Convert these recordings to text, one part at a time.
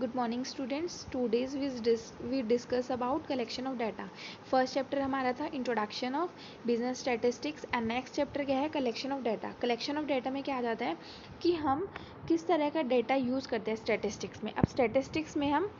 Good morning students. Today's we discuss about collection of data. First chapter हमारा था introduction of business statistics and next chapter क्या है collection of data. Collection of data में क्या आ जाता है कि हम किस तरह का डाटा यूज़ करते हैं स्टैटिस्टिक्स में. अब स्टैटिस्टिक्स में हम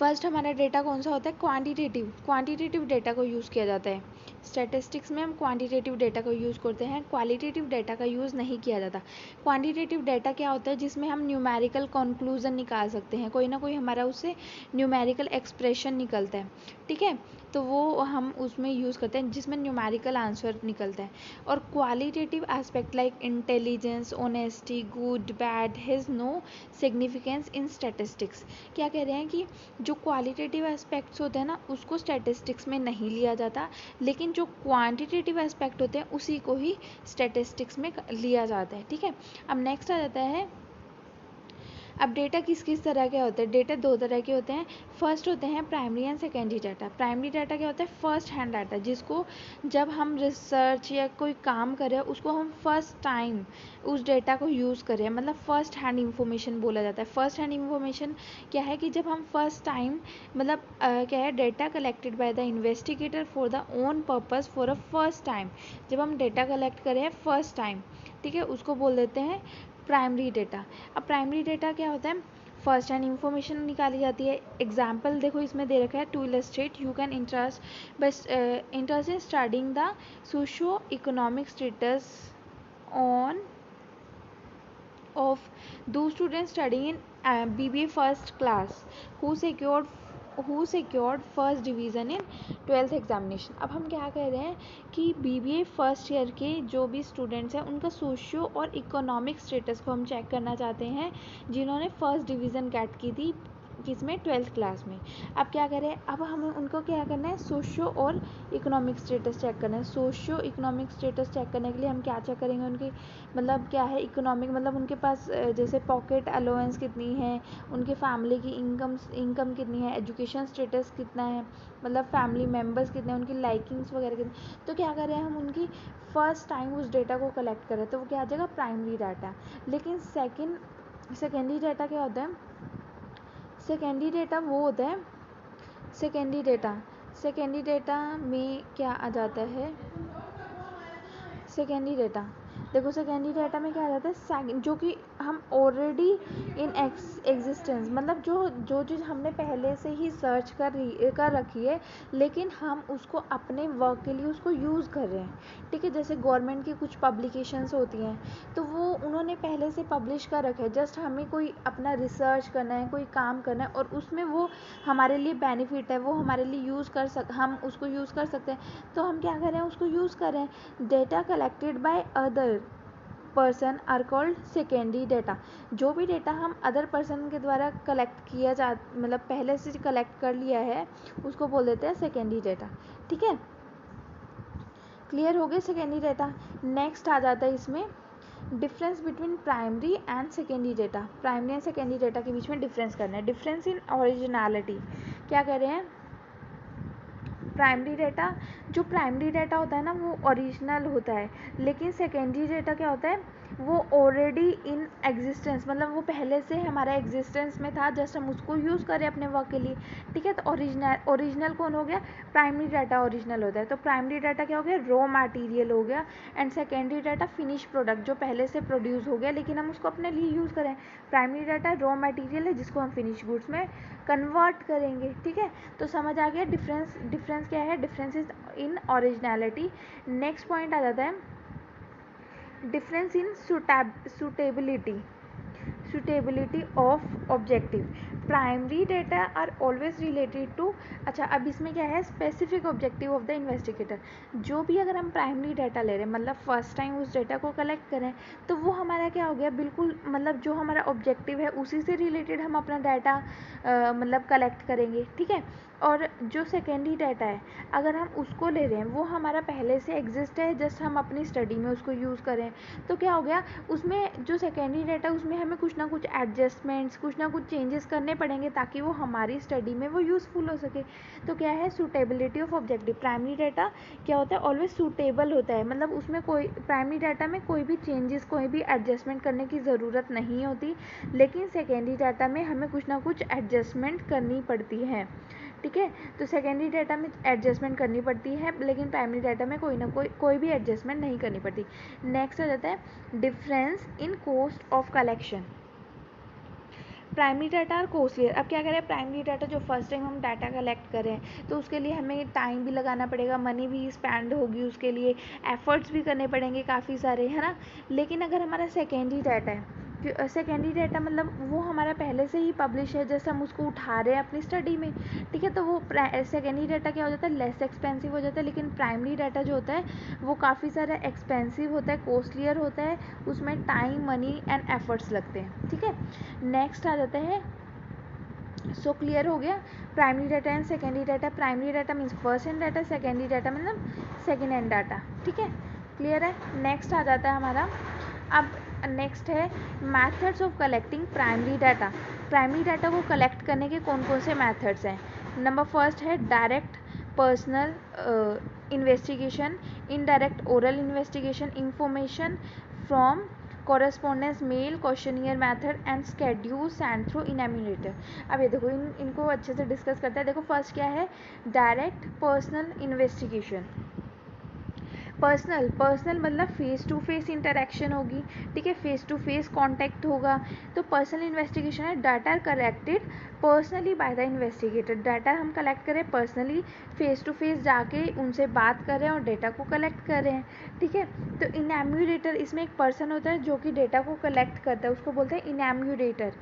फर्स्ट हमारा डेटा कौन सा होता है क्वांटिटेटिव डेटा को यूज़ किया जाता है. स्टैटिस्टिक्स में हम क्वांटिटेटिव डेटा को यूज़ करते हैं, क्वालिटेटिव डेटा का यूज़ नहीं किया जाता. क्वांटिटेटिव डेटा क्या होता है जिसमें हम न्यूमेरिकल कंक्लूजन निकाल सकते हैं, कोई ना कोई हमारा उससे न्यूमेरिकल एक्सप्रेशन निकलता है. ठीक है, तो वो हम उसमें यूज़ करते हैं जिसमें न्यूमेरिकल आंसर निकलता है. और qualitative aspect like intelligence, honesty, good, bad has no significance in statistics. क्या कह रहे हैं कि जो क्वालिटेटिव एस्पेक्ट्स होते हैं ना उसको स्टैटिस्टिक्स में नहीं लिया जाता, लेकिन जो क्वांटिटेटिव एस्पेक्ट होते हैं उसी को ही स्टैटिस्टिक्स में लिया जाता है. ठीक है, अब नेक्स्ट आ जाता है. अब डेटा किस किस तरह के होते हैं. डेटा दो तरह के होते हैं. फर्स्ट होते हैं primary and secondary data. Primary data क्या होता है फर्स्ट हैंड डाटा, जिसको जब हम रिसर्च या कोई काम करें उसको हम फर्स्ट टाइम उस डेटा को यूज़ करें, मतलब फर्स्ट हैंड इंफॉर्मेशन बोला जाता है. फर्स्ट हैंड इंफॉर्मेशन क्या है कि जब हम फर्स्ट टाइम मतलब क्या है data collected by the investigator for the own purpose for a first time. जब हम डेटा कलेक्ट करें फर्स्ट टाइम, ठीक है, उसको बोल देते हैं प्राइमरी डेटा. अब प्राइमरी डेटा क्या होता है फर्स्ट हैंड इंफॉर्मेशन निकाली जाती है. एग्जाम्पल देखो इसमें दे रखा है to illustrate you can interest in studying the socio economic status on of those students studying in BBA first class who secured first division in 12th examination. अब हम क्या कह रहे हैं कि BBA फर्स्ट ईयर के जो भी स्टूडेंट्स हैं उनका सोशियो और इकोनॉमिक स्टेटस को हम चेक करना चाहते हैं जिन्होंने फर्स्ट डिवीज़न गेट की थी किसमें 12th क्लास में. अब क्या करें, अब हमें उनको क्या करना है सोशियो और इकोनॉमिक स्टेटस चेक करना है. सोशियो इकोनॉमिक स्टेटस चेक करने के लिए हम क्या चेक करेंगे उनकी मतलब क्या है इकोनॉमिक, मतलब उनके पास जैसे पॉकेट अलाउंस कितनी है, उनके फैमिली की इनकम कितनी है, एजुकेशन स्टेटस कितना है, मतलब फैमिली मेम्बर्स कितने हैं, उनकी लाइकिंग्स वगैरह कितनी. तो क्या करें हम उनकी फर्स्ट टाइम उस डेटा को कलेक्ट करें तो वो क्या आ जाएगा प्राइमरी डाटा. लेकिन सेकेंडरी डाटा क्या होता है, सेकेंडरी डेटा वो होता है सेकेंडरी डेटा में क्या आ जाता है. सेकेंडरी डेटा देखो सेकेंडरी डाटा में क्या आ जाता है जो कि हम ऑलरेडी इन एग्जिस्टेंस, मतलब जो चीज़ हमने पहले से ही सर्च कर रखी है लेकिन हम उसको अपने वर्क के लिए उसको यूज़ कर रहे हैं. ठीक है, जैसे गवर्नमेंट की कुछ पब्लिकेशंस होती हैं तो वो उन्होंने पहले से पब्लिश कर रखा है, जस्ट हमें कोई अपना रिसर्च करना है, कोई काम करना है और उसमें वो हमारे लिए बेनिफिट है, वो हमारे लिए हम उसको यूज़ कर सकते हैं. तो हम क्या कर रहे हैं उसको यूज़ कर रहे हैं. Data collected by other person are called secondary data. जो भी डेटा हम अदर पर्सन के द्वारा कलेक्ट किया जा मतलब पहले से कलेक्ट कर लिया है उसको बोल देते हैं सेकेंडरी डेटा. ठीक है, क्लियर हो गया सेकेंडरी डेटा. नेक्स्ट आ जाता है इसमें difference between primary and secondary data. Primary and secondary data के बीच में डिफरेंस करना है. डिफरेंस इन ओरिजिनलिटी. क्या कर रहे हैं जो प्राइमरी डेटा होता है ना वो ओरिजिनल होता है, लेकिन सेकेंडरी डेटा क्या होता है वो ऑलरेडी इन एग्जिस्टेंस, मतलब वो पहले से हमारा एग्जिस्टेंस में था, जस्ट हम उसको यूज़ करें अपने वर्क के लिए. ठीक है, तो ओरिजिनल कौन हो गया प्राइमरी डाटा ओरिजिनल होता है. तो प्राइमरी डाटा क्या हो गया रॉ मटेरियल हो गया and secondary data finish product जो पहले से प्रोड्यूस हो गया लेकिन हम उसको अपने लिए यूज़ करें. प्राइमरी डाटा रॉ मटेरियल है जिसको हम फिनिश गुड्स में कन्वर्ट करेंगे. ठीक है, तो समझ आ गया डिफरेंस क्या है, difference is in originality. Next point आ जाता है difference in suitability of objective. Primary data are always related to. अच्छा, अब इसमें क्या है specific objective of the investigator. जो भी अगर हम प्राइमरी डाटा ले रहे हैं मतलब फर्स्ट टाइम उस डेटा को कलेक्ट करें तो वो हमारा क्या हो गया बिल्कुल, मतलब जो हमारा ऑब्जेक्टिव है उसी से रिलेटेड हम अपना डाटा मतलब कलेक्ट करेंगे. ठीक है, और जो सेकेंडरी डाटा है अगर हम उसको ले रहे हैं वो हमारा पहले से एग्जिस्ट है, जस्ट हम अपनी स्टडी में उसको यूज़ करें तो क्या हो गया उसमें जो सेकेंडरी डाटा उसमें हमें कुछ ना कुछ एडजस्टमेंट्स कुछ ना कुछ चेंजेस करने करने पड़ेंगे ताकि वो हमारी स्टडी में वो यूज़फुल हो सके। तो क्या है, suitability of objective. Primary data क्या होता है, ऑलवेज सूटेबल होता है, मतलब उसमें कोई प्राइमरी डाटा में कोई भी चेंजेस, कोई भी एडजस्टमेंट करने की ज़रूरत नहीं होती, लेकिन सेकेंडरी डाटा में हमें कुछ ना कुछ एडजस्टमेंट करनी पड़ती है। ठीक है, तो सेकेंडरी डाटा में एडजस्टमेंट करनी पड़ती है, लेकिन प्राइमरी डाटा में कोई भी एडजस्टमेंट नहीं करनी पड़ती। नेक्स्ट आ जाता है difference in cost of collection. Primary data और कॉस्टलियर। अब क्या करें, प्राइमरी डाटा जो फर्स्ट टाइम हम डाटा कलेक्ट करें तो उसके लिए हमें टाइम भी लगाना पड़ेगा, मनी भी स्पेंड होगी, उसके लिए एफर्ट्स भी करने पड़ेंगे काफ़ी सारे, है ना। लेकिन अगर हमारा सेकेंडरी डाटा है, सेकेंडरी डाटा मतलब वो हमारा पहले से ही पब्लिश है, जैसे हम उसको उठा रहे हैं अपनी स्टडी में, ठीक है, तो वो सेकेंडरी डाटा क्या हो जाता है, लेस एक्सपेंसिव हो जाता है। लेकिन प्राइमरी डाटा जो होता है वो काफ़ी सारा एक्सपेंसिव होता है, कॉस्टलियर होता है, उसमें टाइम, मनी एंड एफर्ट्स लगते हैं। ठीक है, नेक्स्ट आ जाता है, सो क्लियर हो गया primary data and secondary data. Primary data means first hand data, secondary data मतलब सेकेंड हैंड डाटा। ठीक है, क्लियर है। नेक्स्ट आ जाता है हमारा, अब नेक्स्ट है methods of collecting primary data. Primary data को कलेक्ट करने के कौन कौन से मैथड्स हैं। नंबर फर्स्ट है direct personal investigation, indirect oral investigation, information from correspondence mail, questionnaire method and schedule send through enumerator. अब ये देखो, इनको अच्छे से डिस्कस करते हैं। देखो फर्स्ट क्या है, डायरेक्ट पर्सनल इन्वेस्टिगेशन। पर्सनल मतलब फेस टू फेस इंटरेक्शन होगी, ठीक है, फेस टू फेस कांटेक्ट होगा। तो पर्सनल इन्वेस्टिगेशन है data collected personally by the investigator. Data हम कलेक्ट करें पर्सनली, फेस टू फेस जाके उनसे बात कर रहे हैं और डेटा को कलेक्ट कर रहे हैं। ठीक है, तो इनएम्यूरेटर, इसमें एक पर्सन होता है जो कि डेटा को कलेक्ट करता है, उसको बोलते हैं इनएम्यूरेटर।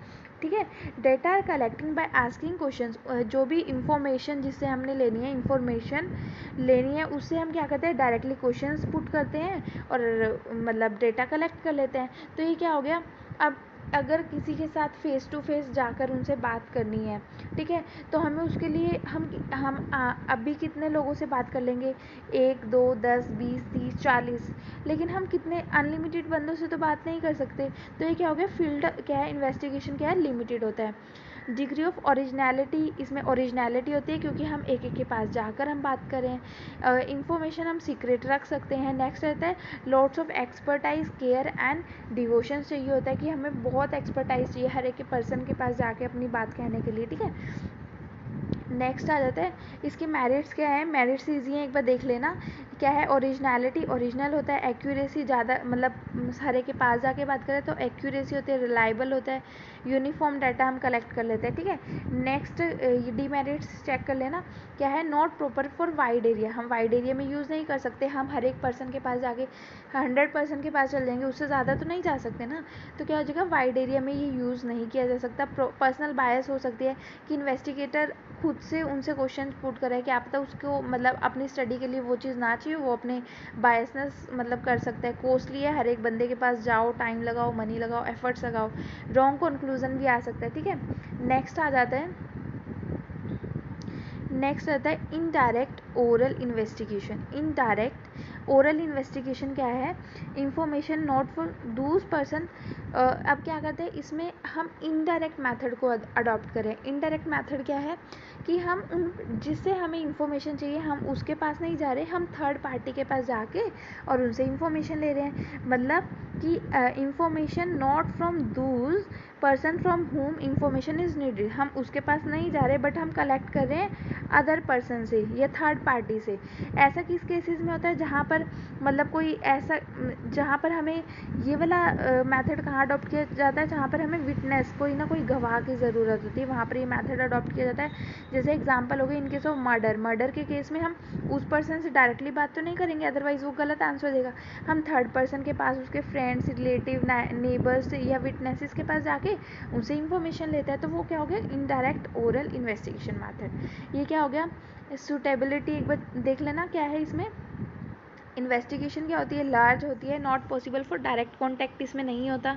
ठीक है, data are collecting by asking questions. जो भी इंफॉर्मेशन जिससे हमने लेनी है, इंफॉर्मेशन लेनी है, उससे हम क्या करते हैं, डायरेक्टली क्वेश्चंस पुट करते हैं और मतलब डेटा कलेक्ट कर लेते हैं। तो ये क्या हो गया, अब अगर किसी के साथ फेस टू फेस जाकर उनसे बात करनी है, ठीक है, तो हमें उसके लिए हम अभी कितने लोगों से बात कर लेंगे, 1 2 10 20 30 40, लेकिन हम कितने अनलिमिटेड बंदों से तो बात नहीं कर सकते। तो ये क्या हो गया, फील्ड क्या है, इन्वेस्टिगेशन क्या है, लिमिटेड होता है। डिग्री ऑफ ओरिजिनलिटी, इसमें ओरिजिनलिटी होती है क्योंकि हम एक के पास जाकर हम बात करें। इंफॉर्मेशन हम सीक्रेट रख सकते हैं। नेक्स्ट रहता है lots of expertise, care and devotion चाहिए होता है कि हमें बहुत एक्सपर्टाइज चाहिए हर एक पर्सन के पास जाके अपनी बात कहने के लिए। ठीक है, नेक्स्ट आ जाता है, इसके मेरिट्स क्या है, मेरिट्स ईजी हैं, एक बार देख लेना। क्या है, ओरिजिनलिटी, ओरिजिनल होता है, एक्यूरेसी, ज़्यादा मतलब सारे के पास जाके बात करें तो एक्यूरेसी होती है, रिलायबल होता है, यूनिफॉर्म डाटा हम कलेक्ट कर लेते हैं। ठीक है, नेक्स्ट डीमेरिट्स चेक कर लेना। क्या है, not proper for wide area, हम वाइड एरिया में यूज़ नहीं कर सकते, हम हर एक पर्सन के पास जाके 100% के पास चल जाएंगे, उससे ज़्यादा तो नहीं जा सकते ना। तो क्या हो जाएगा, वाइड एरिया में ये यूज़ नहीं किया जा सकता। पर्सनल बायस हो सकती है कि इन्वेस्टिगेटर खुद से उनसे क्वेश्चन पुट करे, कि आप पता उसको मतलब अपनी स्टडी के लिए वो चीज़ ना चाहिए, वो अपने बायसनेस मतलब कर सकता है। कॉस्टली है, हर एक बंदे के पास जाओ, टाइम लगाओ, मनी लगाओ, एफर्ट्स लगाओ, रॉन्ग कंक्लूजन भी आ सकता है। ठीक है, नेक्स्ट आ जाता है, नेक्स्ट आता है indirect oral investigation. Indirect oral investigation क्या है, इंफॉर्मेशन नॉट फॉर दूस पर्सन। अब क्या करते हैं, इसमें हम इनडायरेक्ट मेथड को अडॉप्ट करें। इनडायरेक्ट मेथड क्या है कि हम उन जिससे हमें इंफॉर्मेशन चाहिए हम उसके पास नहीं जा रहे, हम थर्ड पार्टी के पास जाके और उनसे इंफॉर्मेशन ले रहे हैं। मतलब कि information not from Dooj person from home information is needed, हम उसके पास नहीं जा रहे बट हम कलेक्ट कर रहे हैं अदर पर्सन से या थर्ड पार्टी से। ऐसा किस केसेस में होता है, जहाँ पर मतलब कोई ऐसा, जहाँ पर हमें ये वाला मेथड कहाँ अडॉप्ट किया जाता है, जहाँ पर हमें विटनेस, कोई ना कोई गवाह की ज़रूरत होती है, वहाँ पर ये मेथड अडॉप्ट किया जाता है। जैसे एग्जांपल हो गई इन केस ऑफ मर्डर के केस में हम उस पर्सन से डायरेक्टली बात तो नहीं करेंगे, अदरवाइज वो गलत आंसर देगा। हम थर्ड पर्सन के पास, उसके फ्रेंड्स, रिलेटिव, नेबर्स या विटनेसेस के पास जाके उनसे इंफॉर्मेशन लेता है। तो वो क्या हो गया, इनडायरेक्ट ओरल इन्वेस्टिगेशन मेथड। ये क्या हो गया, सूटेबिलिटी एक बार देख लेना क्या है इसमें। इन्वेस्टिगेशन क्या होती है, लार्ज होती है, not possible for direct contact इसमें नहीं होता।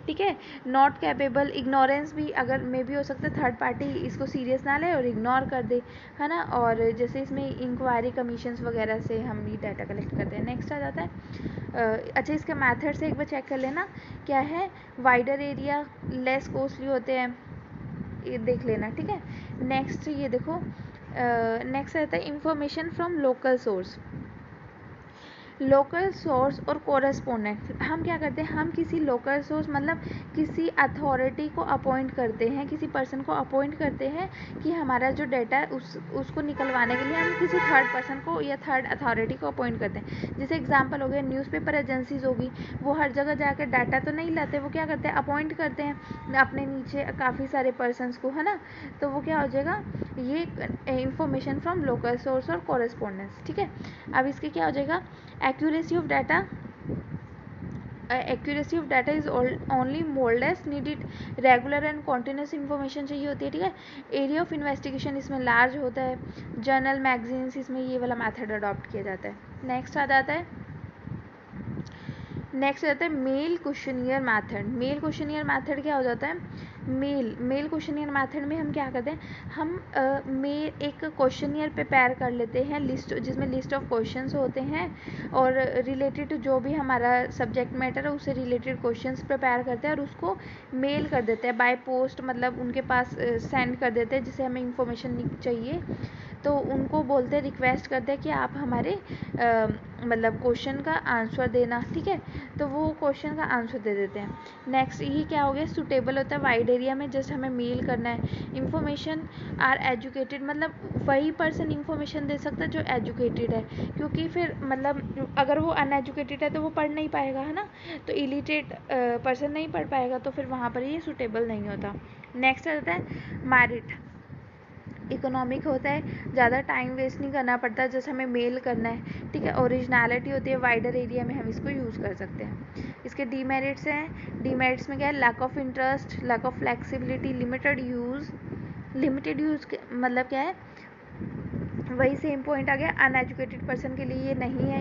ठीक है, नॉट कैपेबल, इग्नोरेंस भी अगर मे भी हो सकता है, थर्ड पार्टी इसको सीरियस ना ले और इग्नोर कर दे, है ना। और जैसे इसमें इंक्वायरी कमीशंस वगैरह से हम ये डाटा कलेक्ट करते हैं। नेक्स्ट आ जाता है, अच्छा इसके मैथड से एक बार चेक कर लेना। क्या है, वाइडर एरिया, लेस कॉस्टली होते हैं, ये देख लेना, ठीक है। नेक्स्ट ये देखो, नेक्स्ट रहता है information from local source. Local source और कोरेस्पोंडेंट, हम क्या करते हैं, हम किसी लोकल सोर्स मतलब किसी अथॉरिटी को अपॉइंट करते हैं, किसी पर्सन को अपॉइंट करते हैं कि हमारा जो डाटा है उसको निकलवाने के लिए हम किसी थर्ड पर्सन को या थर्ड अथॉरिटी को अपॉइंट करते हैं। जैसे एग्जांपल हो गया, न्यूज़पेपर एजेंसीज होगी, वो हर जगह जाकर डाटा तो नहीं लाते, वो क्या करते हैं, अपॉइंट करते हैं अपने नीचे काफ़ी सारे पर्सनस को, है ना। तो वो क्या हो जाएगा, ये इंफॉर्मेशन फ्रॉम लोकल सोर्स और कोरेस्पोंडेंस, ठीक है। अब इसके क्या हो जाएगा, accuracy of data, accuracy of data is only more less needed, regular and continuous information चाहिए होती है, ठीक है। एरिया ऑफ इन्वेस्टिगेशन इसमें लार्ज होता है, जर्नल मैगजीन्स इसमें ये वाला मेथड अडॉप्ट किया जाता है। नेक्स्ट आ जाता है, नेक्स्ट रहता है mail questionnaire method. Mail questionnaire method क्या हो जाता है, मेल क्वेश्चनियर मैथड में हम क्या करते हैं, हम एक क्वेश्चनियर प्रिपेयर कर लेते हैं, लिस्ट जिसमें लिस्ट ऑफ क्वेश्चंस होते हैं और रिलेटेड टू जो भी हमारा सब्जेक्ट मैटर है उससे रिलेटेड क्वेश्चंस प्रिपेयर करते हैं और उसको मेल कर देते हैं बाय पोस्ट, मतलब उनके पास सेंड कर देते हैं जिसे हमें इंफॉर्मेशन चाहिए। तो उनको बोलते हैं, रिक्वेस्ट करते हैं कि आप हमारे मतलब क्वेश्चन का आंसर देना, ठीक है। तो वो क्वेश्चन का आंसर दे देते हैं। नेक्स्ट ये क्या हो गया, सूटेबल होता है वाइड एरिया में, जस्ट हमें मेल करना है। इंफॉर्मेशन आर एजुकेटेड, मतलब वही पर्सन इंफॉर्मेशन दे सकता है जो एजुकेटेड है, क्योंकि फिर मतलब अगर वो अनएजुकेटेड है तो वो पढ़ नहीं पाएगा, है ना। तो इलिटरेट पर्सन नहीं पढ़ पाएगा, तो फिर वहाँ पर ये सूटेबल नहीं होता। नेक्स्ट आता है मेरिट, इकोनॉमिक होता है, ज़्यादा टाइम वेस्ट नहीं करना पड़ता, जैसे हमें मेल करना है, ठीक है। ओरिजिनलिटी होती है, वाइडर एरिया में हम इसको यूज़ कर सकते हैं। इसके डीमेरिट्स हैं, डीमेरिट्स में क्या है, lack of interest, lack of flexibility, limited use मतलब क्या है, वही सेम पॉइंट आ गया, अनएजुकेटेड पर्सन के लिए ये नहीं है,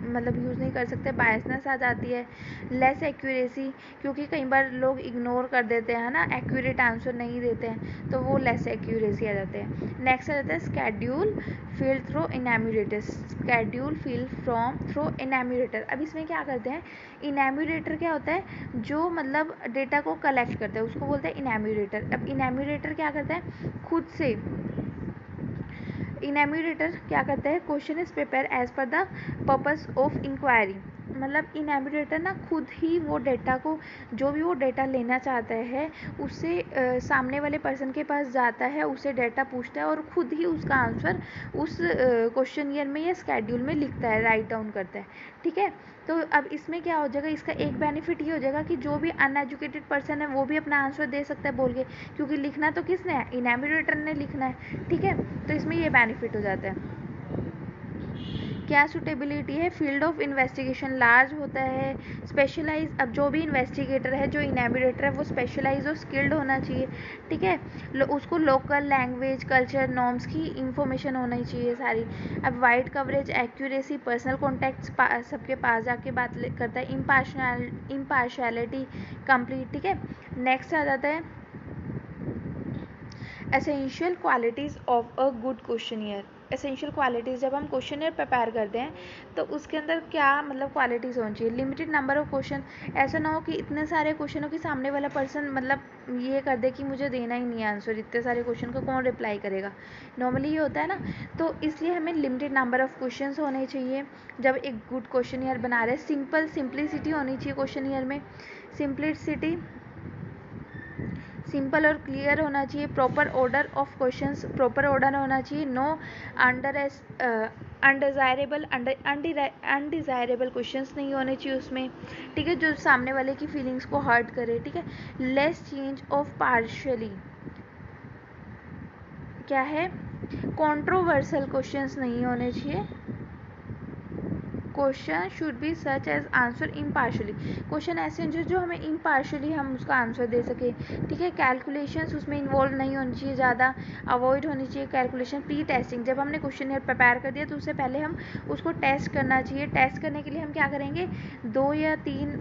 मतलब यूज़ नहीं कर सकते, बायसनेस आ जाती है। लेस एक्यूरेसी, क्योंकि कई बार लोग इग्नोर कर देते हैं ना, एक्यूरेट आंसर नहीं देते हैं, तो वो लेस एक्यूरेसी आ जाते हैं। नेक्स्ट आ जाता है schedule filled through enumerator, schedule filled from through enumerator. अब इसमें क्या करते हैं, इनैम्यूरेटर क्या होता है, जो मतलब डेटा को कलेक्ट करता है उसको बोलते हैं इनैम्यूरेटर। अब इनैम्यूरेटर क्या करता है, खुद से इनैम्यूरेटर क्या करता है, question is prepare as per the purpose of inquiry, मतलब इनैम्यूरेटर ना खुद ही वो डेटा को, जो भी वो डेटा लेना चाहता है उससे सामने वाले पर्सन के पास जाता है, उससे डेटा पूछता है और खुद ही उसका आंसर उस क्वेश्चनियर में या स्केड्यूल में लिखता है, राइट डाउन करता है, ठीक है। तो अब इसमें क्या हो जाएगा, इसका एक बेनिफिट ये हो जाएगा कि जो भी अनएजुकेटेड पर्सन है वो भी अपना आंसर दे सकता है बोल के, क्योंकि लिखना तो किसने है, इनैम्यूरेटर ने लिखना है, ठीक है। तो इसमें ये बेनिफिट हो जाता है। क्या सूटेबिलिटी है, फील्ड ऑफ इन्वेस्टिगेशन लार्ज होता है, स्पेशलाइज, अब जो भी इन्वेस्टिगेटर है, जो इनैम्यूरेटर है, वो स्पेशलाइज और स्किल्ड होना चाहिए, ठीक है। उसको लोकल लैंग्वेज, कल्चर, नॉर्म्स की इंफॉर्मेशन होनी चाहिए सारी। अब wide coverage, accuracy, personal contact, सबके पास जाके बात करता है, इम्पार्शियलिटी कंप्लीट, ठीक है। नेक्स्ट आ जाता है essential qualities of a good questionnaire. Essential qualities, जब हम क्वेश्चनियर प्रिपेयर करते हैं तो उसके अंदर क्या मतलब क्वालिटीज़ होनी चाहिए, लिमिटेड नंबर ऑफ क्वेश्चन, ऐसा ना हो कि इतने सारे क्वेश्चनों के सामने वाला पर्सन मतलब ये कर दे कि मुझे देना ही नहीं है आंसर, इतने सारे क्वेश्चन का कौन रिप्लाई करेगा, नॉर्मली ये होता है ना। तो इसलिए हमें लिमिटेड नंबर ऑफ क्वेश्चन होने चाहिए जब एक गुड क्वेश्चनियर बना रहे हैं। सिंप्लिसिटी होनी चाहिए क्वेश्चनियर में, सिंपल और क्लियर होना चाहिए। Proper order of questions, proper order होना चाहिए। नो अनडिज़ायरेबल क्वेश्चंस नहीं होने चाहिए उसमें, ठीक है, जो सामने वाले की फीलिंग्स को हर्ट करे, ठीक है। लेस चेंज ऑफ पार्शियली, क्या है, कंट्रोवर्शियल क्वेश्चंस नहीं होने चाहिए। Question should be such as answer impartially, question ऐसे हैं जो हमें इम्पार्शली हम उसका आंसर दे सके, ठीक है। कैलकुलेशंस उसमें इन्वॉल्व नहीं होनी चाहिए, ज़्यादा अवॉइड होनी चाहिए कैलकुलेशन। प्री टेस्टिंग, जब हमने क्वेश्चन प्रिपेयर कर दिया तो उससे पहले हम उसको टेस्ट करना चाहिए। टेस्ट करने के लिए हम क्या करेंगे, 2 या 3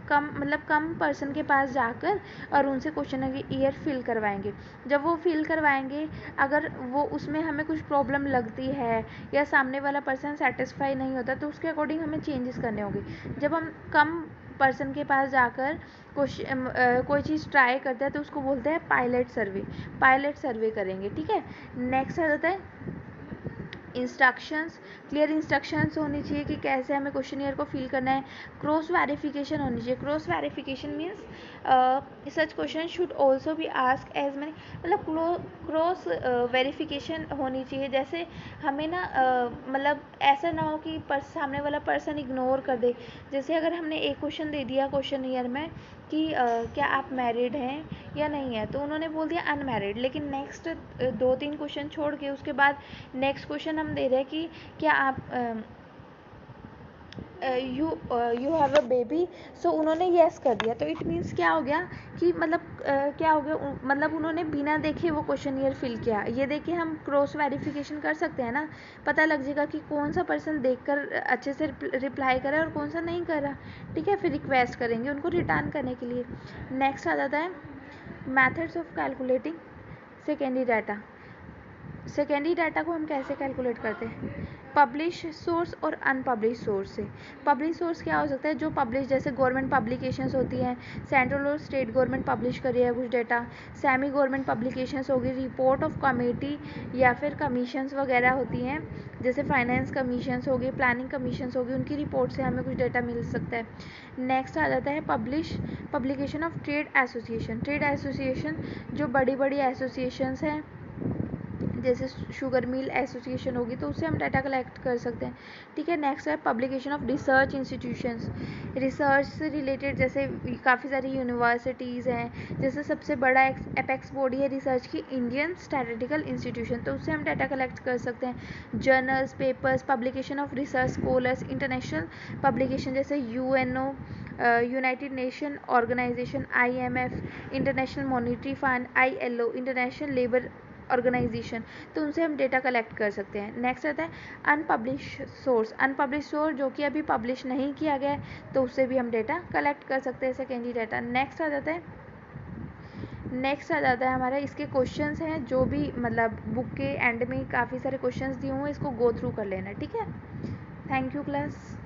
कम पर्सन के पास जाकर और उनसे क्वेश्चन की ईयर फिल करवाएंगे। जब वो फिल करवाएंगे, अगर वो उसमें हमें कुछ प्रॉब्लम लगती है या सामने वाला पर्सन सेटिस्फाई नहीं होता तो उसके अकॉर्डिंग हमें चेंजेस करने होंगे। जब हम कम पर्सन के पास जाकर कोई चीज़ ट्राई करता है तो उसको बोलते हैं पायलट सर्वे, पायलट सर्वे करेंगे, ठीक है। नेक्स्ट आ जाता है इंस्ट्रक्शंस, क्लियर इंस्ट्रक्शंस होनी चाहिए कि कैसे हमें क्वेश्चनियर को फिल करना है। क्रॉस वेरिफिकेशन होनी चाहिए, cross verification means such question should also be ask as many, मतलब क्रॉस वेरिफिकेशन होनी चाहिए। जैसे हमें ना मतलब ऐसा ना हो कि सामने वाला पर्सन इग्नोर कर दे। जैसे अगर हमने एक क्वेश्चन दे दिया क्वेश्चनियर में कि क्या आप मैरिड हैं या नहीं है, तो उन्होंने बोल दिया अनमैरिड, लेकिन नेक्स्ट 2-3 क्वेश्चन छोड़ के उसके बाद नेक्स्ट क्वेश्चन हम दे रहे हैं कि क्या आप यू हैव अ बेबी, सो उन्होंने येस कर दिया। तो इट मीन्स क्या हो गया कि मतलब क्या हो गया, मतलब उन्होंने बिना देखे वो क्वेश्चनियर फिल किया। ये देख के हम क्रॉस वेरिफिकेशन कर सकते हैं ना, पता लग जाएगा कि कौन सा पर्सन देखकर अच्छे से रिप्लाई कर रहा है और कौन सा नहीं कर रहा, ठीक है। फिर रिक्वेस्ट करेंगे उनको रिटर्न करने के लिए। नेक्स्ट आ जाता है methods of calculating secondary data. Secondary data को हम कैसे कैलकुलेट करते हैं, पब्लिश सोर्स और अनपब्लिश सोर्स से। पब्लिश सोर्स क्या हो सकता है, जो पब्लिश, जैसे गवर्नमेंट पब्लिकेशंस होती हैं, सेंट्रल और स्टेट गवर्नमेंट पब्लिश करी है कुछ डेटा। सेमी गवर्नमेंट पब्लिकेशंस होगी, रिपोर्ट ऑफ कमेटी या फिर कमीशंस वगैरह होती हैं, जैसे फाइनेंस कमीशंस होगी, प्लानिंग कमीशंस होगी, उनकी रिपोर्ट से हमें कुछ डेटा मिल सकता है। नेक्स्ट आ जाता है publication of trade association. Trade association जो बड़ी बड़ी एसोसिएशंस हैं, जैसे शुगर मिल एसोसिएशन होगी, तो उससे हम डाटा कलेक्ट कर सकते हैं, ठीक है। नेक्स्ट है publication of research institutions. Research से रिलेटेड जैसे काफ़ी सारी यूनिवर्सिटीज़ हैं, जैसे सबसे बड़ा एपेक्स बॉडी है रिसर्च की इंडियन स्टैटिस्टिकल इंस्टीट्यूशन, तो उससे हम डाटा कलेक्ट कर सकते हैं। Journals, papers, publication of research scholars, international publication जैसे UNO, United Nation Organisation, IMF, international monetary fund, ILO, international labour organisation, तो उनसे हम डेटा कलेक्ट कर सकते हैं। नेक्स्ट आता है अनपब्लिश सोर्स। अनपब्लिश सोर्स जो कि अभी पब्लिश नहीं किया गया है, तो उससे भी हम डेटा कलेक्ट कर सकते हैं सेकेंडरी डाटा। नेक्स्ट आ जाता है हमारा इसके क्वेश्चंस हैं, जो भी मतलब बुक के एंड में काफ़ी सारे क्वेश्चंस दिए हुए हैं, इसको गो थ्रू कर लेना, ठीक है। Thank you class.